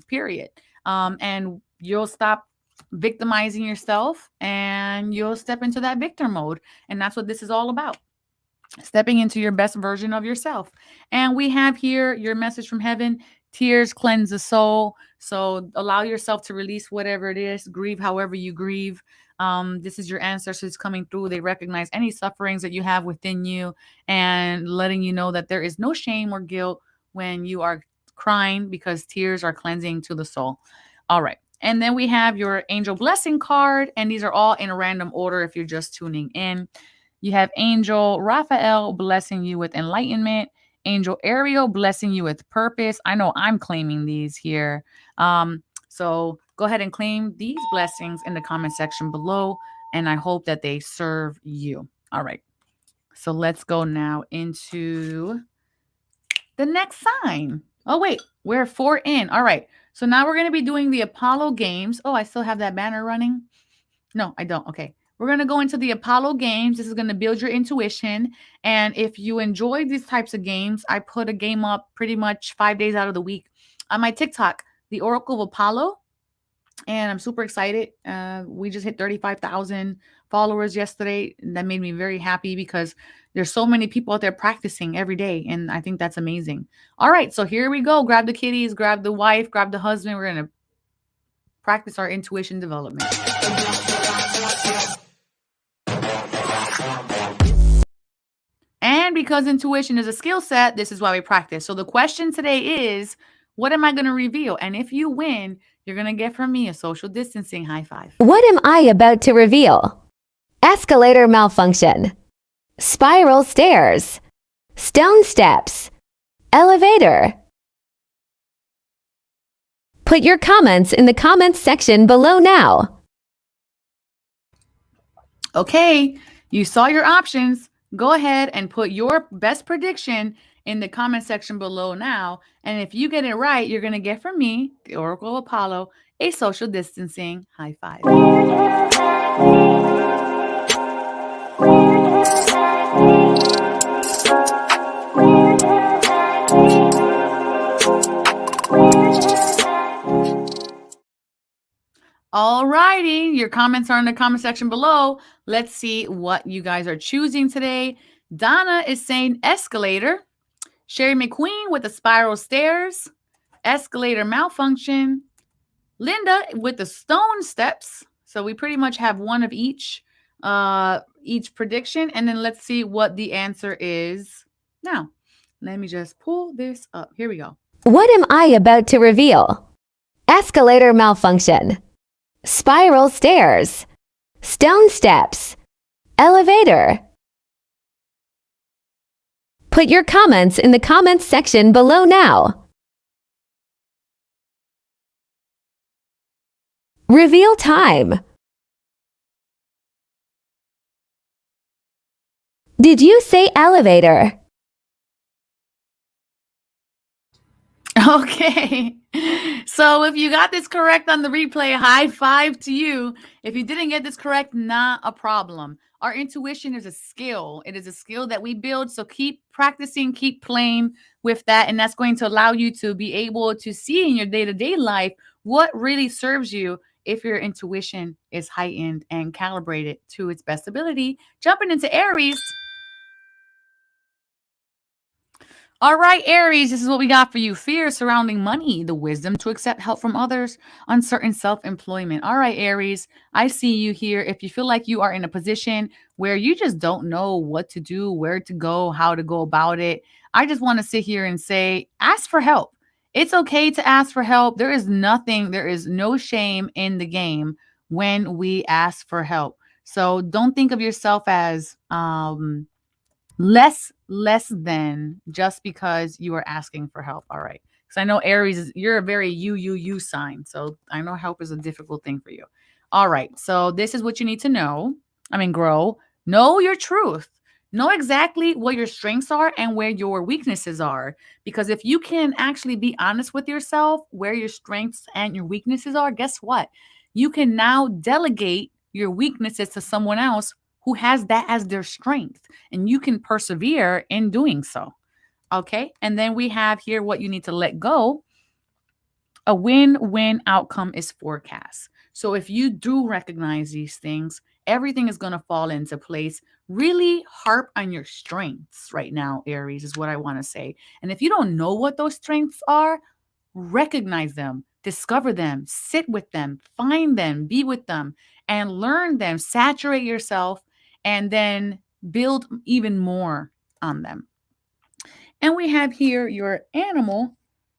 period. And you'll stop victimizing yourself, and you'll step into that victor mode. And that's what this is all about. Stepping into your best version of yourself. And we have here your message from heaven. Tears cleanse the soul. So allow yourself to release whatever it is, grieve however you grieve. This is your ancestors coming through. They recognize any sufferings that you have within you and letting you know that there is no shame or guilt when you are crying, because tears are cleansing to the soul. All right. And then we have your angel blessing card, and these are all in a random order if you're just tuning in. You have Angel Raphael blessing you with enlightenment. Angel Ariel blessing you with purpose. I know I'm claiming these here. So go ahead and claim these blessings in the comment section below, and I hope that they serve you. All right. So let's go now into the next sign. Oh, wait, we're 4 in. All right. So now we're going to be doing the Apollo games. Oh, I still have that banner running. No, I don't. Okay. We're going to go into the Apollo games. This is going to build your intuition. And if you enjoy these types of games, I put a game up pretty much 5 days out of the week on my TikTok, the Oracle of Apollo. And I'm super excited. We just hit 35,000 followers yesterday. That made me very happy because there's so many people out there practicing every day. And I think that's amazing. All right. So here we go. Grab the kitties, grab the wife, grab the husband. We're going to practice our intuition development. And because intuition is a skill set, this is why we practice. So the question today is, what am I going to reveal? And if you win, you're going to get from me a social distancing high five. What am I about to reveal? Escalator malfunction. Spiral stairs. Stone steps. Elevator. Put your comments in the comments section below now. Okay, you saw your options. Go ahead and put your best prediction in the comment section below now. And if you get it right, you're going to get from me, the Oracle of Apollo, a social distancing high five. All righty, your comments are in the comment section below. Let's see what you guys are choosing today. Donna is saying escalator. Sherry McQueen with the spiral stairs. Escalator malfunction. Linda with the stone steps. So we pretty much have one of each prediction. And then let's see what the answer is now. Let me just pull this up. Here we go. What am I about to reveal? Escalator malfunction. Spiral stairs. Stone steps. Elevator. Put your comments in the comments section below now. Reveal time. Did you say elevator? Okay. So if you got this correct on the replay, high five to you. If you didn't get this correct, not a problem. Our intuition is a skill. It is a skill that we build. So keep practicing, keep playing with that. And that's going to allow you to be able to see in your day-to-day life what really serves you if your intuition is heightened and calibrated to its best ability. Jumping into Aries. All right, Aries, this is what we got for you. Fear surrounding money, the wisdom to accept help from others, uncertain self-employment. All right, Aries, I see you here. If you feel like you are in a position where you just don't know what to do, where to go, how to go about it, I just want to sit here and say, ask for help. It's okay to ask for help. There is no shame in the game when we ask for help. So don't think of yourself as less than just because you are asking for help. All right. Because I know Aries, you're a very you sign. So I know help is a difficult thing for you. All right. So this is what you need to know. Grow. Know your truth. Know exactly what your strengths are and where your weaknesses are. Because if you can actually be honest with yourself, where your strengths and your weaknesses are, guess what? You can now delegate your weaknesses to someone else who has that as their strength, and you can persevere in doing so. Okay. And then we have here what you need to let go. A win-win outcome is forecast. So if you do recognize these things, everything is going to fall into place. Really harp on your strengths right now, Aries, is what I want to say. And if you don't know what those strengths are, recognize them, discover them, sit with them, find them, be with them, and learn them, saturate yourself, and then build even more on them. And we have here your animal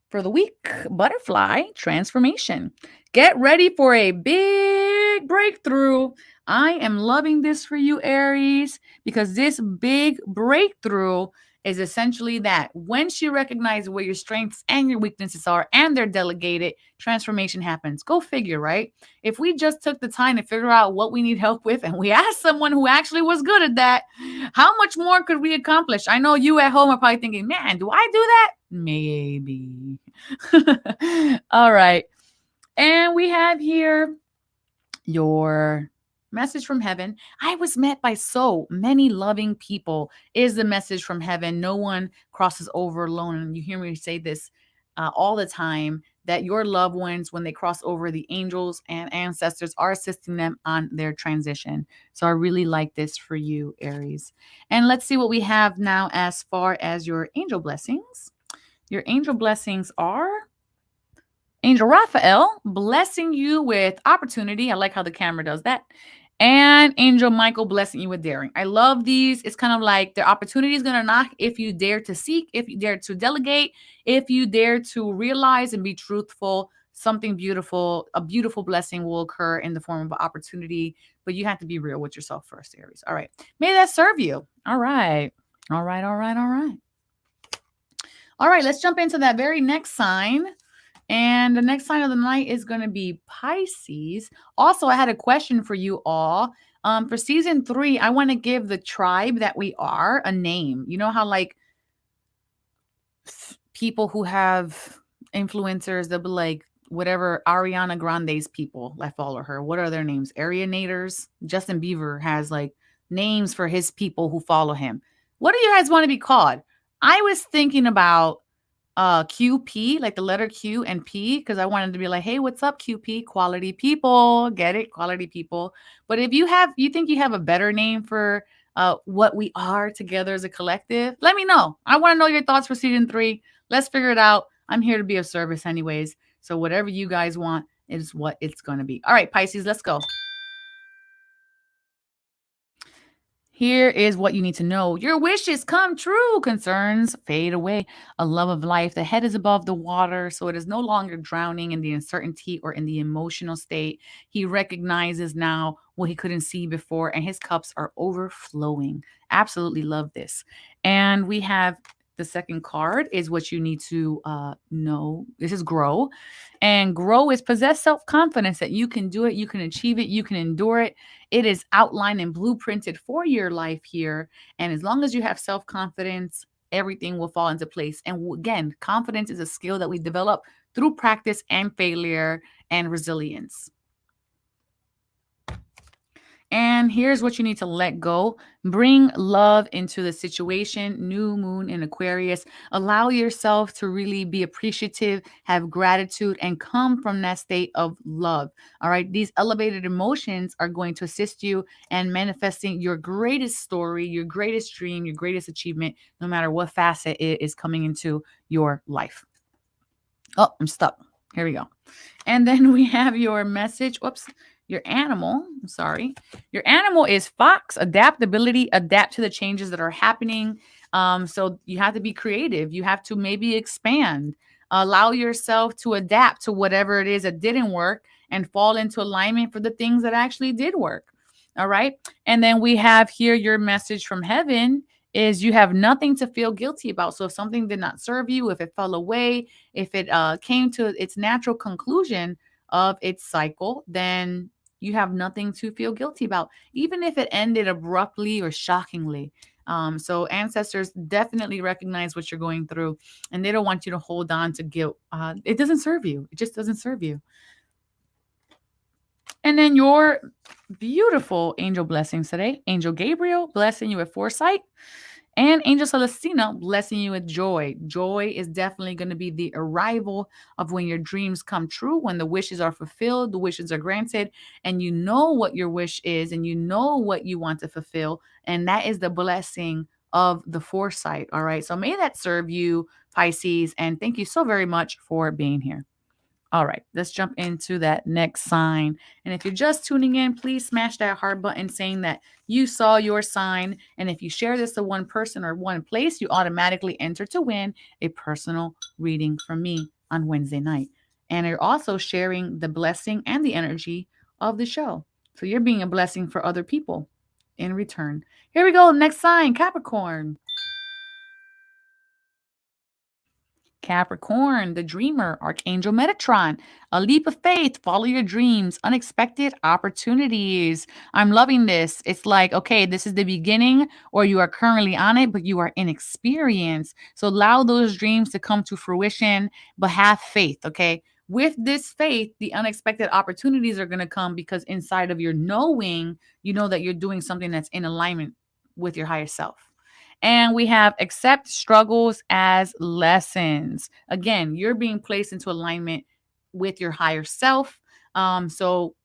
for the week, butterfly transformation. Get ready for a big breakthrough. I am loving this for you, Aries, because this big breakthrough is essentially that once you recognize where your strengths and your weaknesses are and they're delegated, transformation happens. Go figure, right? If we just took the time to figure out what we need help with and we asked someone who actually was good at that, how much more could we accomplish? I know you at home are probably thinking, man, do I do that? Maybe. All right. And we have here your message from heaven. I was met by so many loving people is the message from heaven. No one crosses over alone. And you hear me say this all the time, that your loved ones, when they cross over, the angels and ancestors are assisting them on their transition. So I really like this for you, Aries. And let's see what we have now as far as your angel blessings. Your angel blessings are Angel Raphael blessing you with opportunity. I like how the camera does that. And Angel Michael blessing you with daring. I love these. It's kind of like the opportunity is going to knock if you dare to seek, if you dare to delegate, if you dare to realize and be truthful. Something beautiful, a beautiful blessing will occur in the form of an opportunity, but you have to be real with yourself first, Aries. All right. May that serve you. All right. All right. All right. All right. All right. Let's jump into that very next sign. And the next sign of the night is going to be Pisces. Also, I had a question for you all. For season 3, I want to give the tribe that we are a name. You know how like people who have influencers, they'll be like, whatever Ariana Grande's people that follow her. What are their names? Arianators. Justin Bieber has like names for his people who follow him. What do you guys want to be called? I was thinking about QP, like the letter Q and P, because I wanted to be like, hey, what's up, QP? Quality people. Get it? Quality people. But if you think you have a better name for what we are together as a collective, let me know. I want to know your thoughts for season 3. Let's figure it out. I'm here to be of service anyways. So whatever you guys want is what it's going to be. All right, Pisces, let's go. Here is what you need to know. Your wishes come true. Concerns fade away. A love of life. The head is above the water, so it is no longer drowning in the uncertainty or in the emotional state. He recognizes now what he couldn't see before, and his cups are overflowing. Absolutely love this. And we have the second card is what you need to know. This is grow. And grow is possess self-confidence that you can do it, you can achieve it, you can endure it. It is outlined and blueprinted for your life here. And as long as you have self-confidence, everything will fall into place. And again, confidence is a skill that we develop through practice and failure and resilience. And here's what you need to let go. Bring love into the situation. New moon in Aquarius. Allow yourself to really be appreciative, have gratitude, and come from that state of love. All right. These elevated emotions are going to assist you in manifesting your greatest story, your greatest dream, your greatest achievement, no matter what facet it is coming into your life. Oh, I'm stuck. Here we go. And then we have your message. Whoops. Your animal, I'm sorry. Your animal is fox, adaptability, adapt to the changes that are happening. So you have to be creative. You have to maybe expand. Allow yourself to adapt to whatever it is that didn't work and fall into alignment for the things that actually did work. All right. And then we have here your message from heaven is you have nothing to feel guilty about. So if something did not serve you, if it fell away, if it came to its natural conclusion of its cycle, then you have nothing to feel guilty about, even if it ended abruptly or shockingly. So ancestors definitely recognize what you're going through, and they don't want you to hold on to guilt. It doesn't serve you. It just doesn't serve you. And then your beautiful angel blessings today. Angel Gabriel blessing you with foresight. And Angel Celestina blessing you with joy. Joy is definitely going to be the arrival of when your dreams come true, when the wishes are fulfilled, the wishes are granted, and you know what your wish is and you know what you want to fulfill. And that is the blessing of the foresight. All right. So may that serve you, Pisces. And thank you so very much for being here. All right, let's jump into that next sign. And if you're just tuning in, please smash that heart button saying that you saw your sign. And if you share this to one person or one place, you automatically enter to win a personal reading from me on Wednesday night. And you're also sharing the blessing and the energy of the show. So you're being a blessing for other people in return. Here we go. Next sign, Capricorn. Capricorn, the dreamer, Archangel Metatron, a leap of faith, follow your dreams, unexpected opportunities. I'm loving this. It's like, okay, this is the beginning, or you are currently on it, but you are inexperienced. So allow those dreams to come to fruition, but have faith, okay? With this faith, the unexpected opportunities are going to come because inside of your knowing, you know that you're doing something that's in alignment with your higher self. And we have accept struggles as lessons. Again, you're being placed into alignment with your higher self. So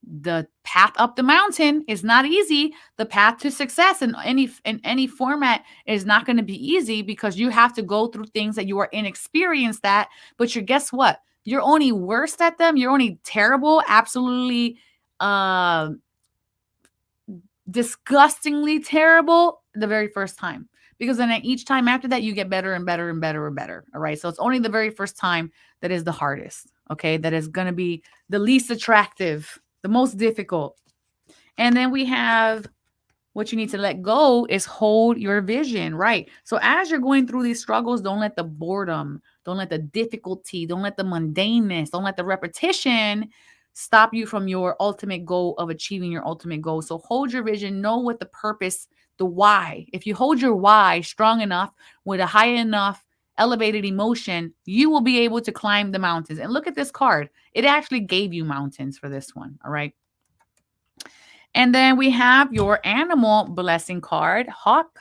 the path up the mountain is not easy. The path to success in any format is not going to be easy because you have to go through things that you are inexperienced at. But you guess what? You're only worst at them. You're only terrible, absolutely disgustingly terrible the very first time, because then each time after that you get better and better and better and better. All right, so it's only the very first time that is the hardest, okay, that is going to be the least attractive, the most difficult. And then we have what you need to let go is hold your vision, right? So as you're going through these struggles, don't let the boredom, don't let the difficulty, don't let the mundaneness, don't let the repetition stop you from your ultimate goal of achieving your ultimate goal. So hold your vision, know what the purpose, the why. If you hold your why strong enough with a high enough elevated emotion, you will be able to climb the mountains. And look at this card. It actually gave you mountains for this one, all right? And then we have your animal blessing card, Hawk.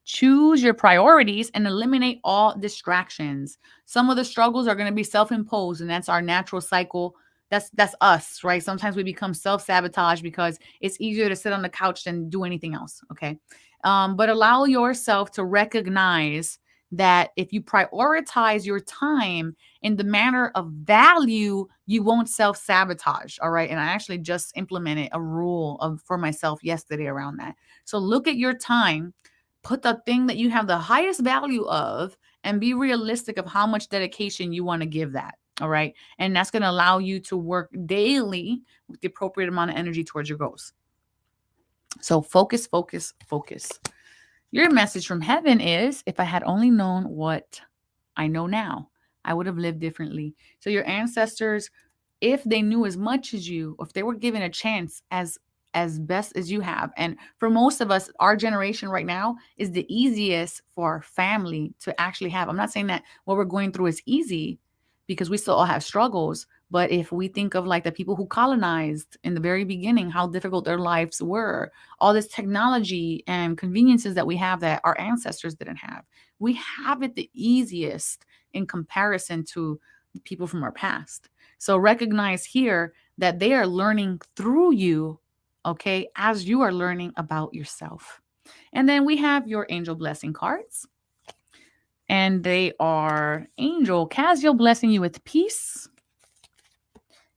Choose your priorities and eliminate all distractions. Some of the struggles are going to be self-imposed, and that's our natural cycle. That's us, right? Sometimes we become self-sabotage because it's easier to sit on the couch than do anything else, okay? But allow yourself to recognize that if you prioritize your time in the manner of value, you won't self-sabotage. All right. And I actually just implemented a rule for myself yesterday around that. So look at your time, put the thing that you have the highest value of, and be realistic of how much dedication you want to give that. All right. And that's going to allow you to work daily with the appropriate amount of energy towards your goals. So focus, focus, focus. Your message from heaven is, if I had only known what I know now, I would have lived differently. So your ancestors, if they knew as much as you, if they were given a chance as best as you have, and for most of us, our generation right now is the easiest for our family to actually have. I'm not saying that what we're going through is easy, because we still all have struggles. But if we think of like the people who colonized in the very beginning, how difficult their lives were, all this technology and conveniences that we have that our ancestors didn't have, we have it the easiest in comparison to the people from our past. So recognize here that they are learning through you, okay, as you are learning about yourself. And then we have your angel blessing cards. And they are Angel Cassiel blessing you with peace,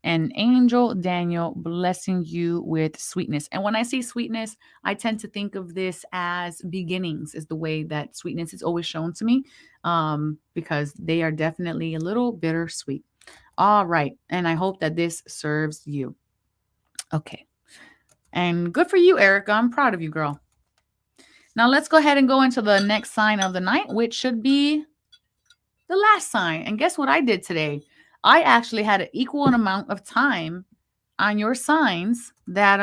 and Angel Daniel blessing you with sweetness. And when I say sweetness, I tend to think of this as beginnings, is the way that sweetness is always shown to me, because they are definitely a little bittersweet. All right. And I hope that this serves you. Okay. And good for you, Erica. I'm proud of you, girl. Now let's go ahead and go into the next sign of the night, which should be the last sign. And guess what I did today? I actually had an equal amount of time on your signs that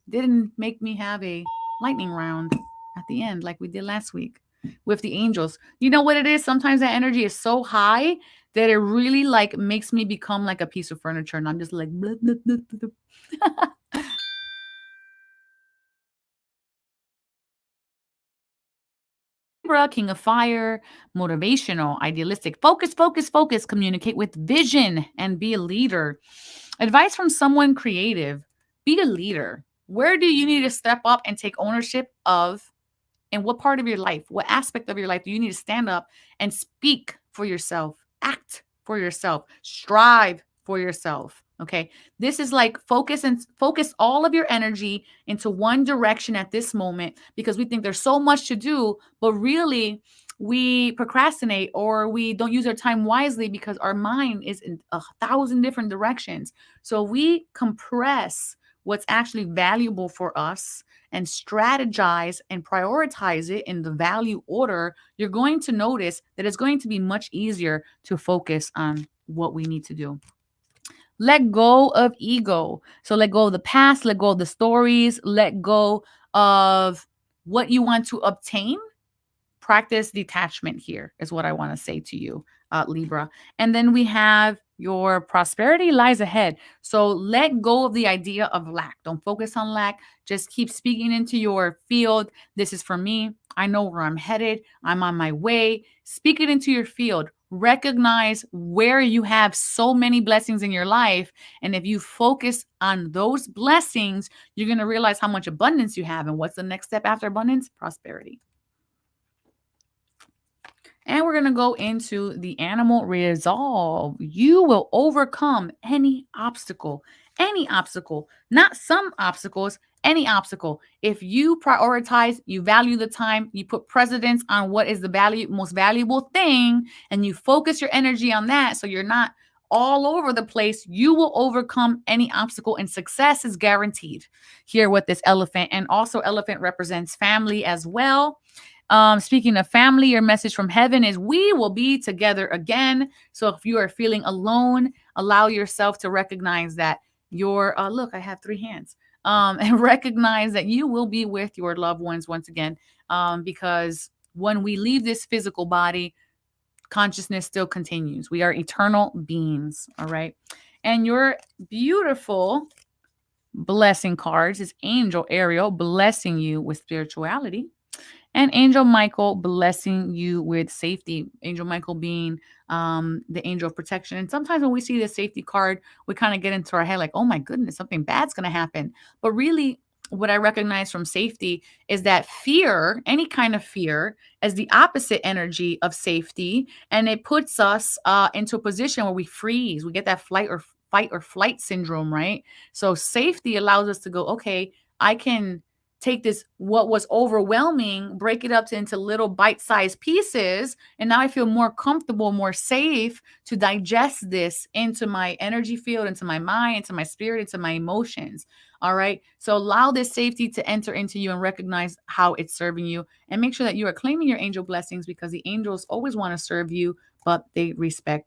didn't make me have a lightning round at the end like we did last week with the angels. You know what it is? Sometimes that energy is so high that it really like makes me become like a piece of furniture, and I'm just like blah, blah, blah, blah. Libra, king of fire, motivational, idealistic, focus, focus, focus, communicate with vision and be a leader. Advice from someone creative, be a leader. Where do you need to step up and take ownership of? And what part of your life, what aspect of your life do you need to stand up and speak for yourself, act for yourself, strive for yourself? Okay. This is like focus all of your energy into one direction at this moment because we think there's so much to do, but really we procrastinate or we don't use our time wisely because our mind is in 1,000 different directions. So we compress what's actually valuable for us and strategize and prioritize it in the value order, you're going to notice that it's going to be much easier to focus on what we need to do. Let go of ego. So let go of the past, let go of the stories, let go of what you want to obtain. Practice detachment here is what I want to say to you, Libra. And then we have your prosperity lies ahead. So let go of the idea of lack. Don't focus on lack. Just keep speaking into your field. This is for me. I know where I'm headed. I'm on my way. Speak it into your field. Recognize where you have so many blessings in your life. And if you focus on those blessings, you're going to realize how much abundance you have. And what's the next step after abundance? Prosperity. And we're going to go into the animal resolve. You will overcome any obstacle, not some obstacles, any obstacle. If you prioritize, you value the time, you put precedence on what is the most valuable thing, and you focus your energy on that so you're not all over the place, you will overcome any obstacle and success is guaranteed here with this elephant. And also elephant represents family as well. Speaking of family, your message from heaven is we will be together again. So if you are feeling alone, allow yourself to recognize that look, I have 3 hands. And recognize that you will be with your loved ones once again. Because when we leave this physical body, consciousness still continues. We are eternal beings. All right. And your beautiful blessing cards is Angel Ariel blessing you with spirituality. And Angel Michael blessing you with safety. Angel Michael being the angel of protection. And sometimes when we see the safety card, we kind of get into our head like, oh my goodness, something bad's going to happen. But really, what I recognize from safety is that fear, any kind of fear, is the opposite energy of safety. And it puts us into a position where we freeze. We get that fight or flight syndrome, right? So safety allows us to go, okay, I can take this, what was overwhelming, break it up into little bite-sized pieces. And now I feel more comfortable, more safe to digest this into my energy field, into my mind, into my spirit, into my emotions. All right. So allow this safety to enter into you and recognize how it's serving you and make sure that you are claiming your angel blessings because the angels always want to serve you, but they respect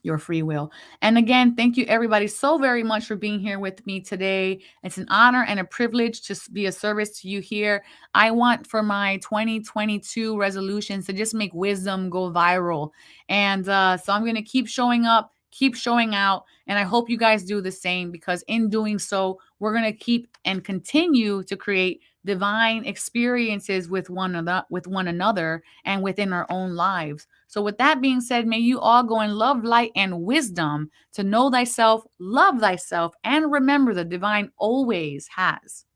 your free will. And again, thank you everybody so very much for being here with me today. It's an honor and a privilege to be a service to you here. I want for my 2022 resolutions to just make wisdom go viral. And so I'm going to keep showing up, keep showing out. And I hope you guys do the same because in doing so, we're going to keep and continue to create divine experiences with one another and within our own lives. So with that being said, may you all go in love, light, and wisdom to know thyself, love thyself, and remember the divine always has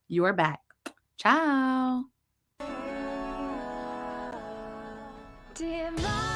your back. Ciao. Divine.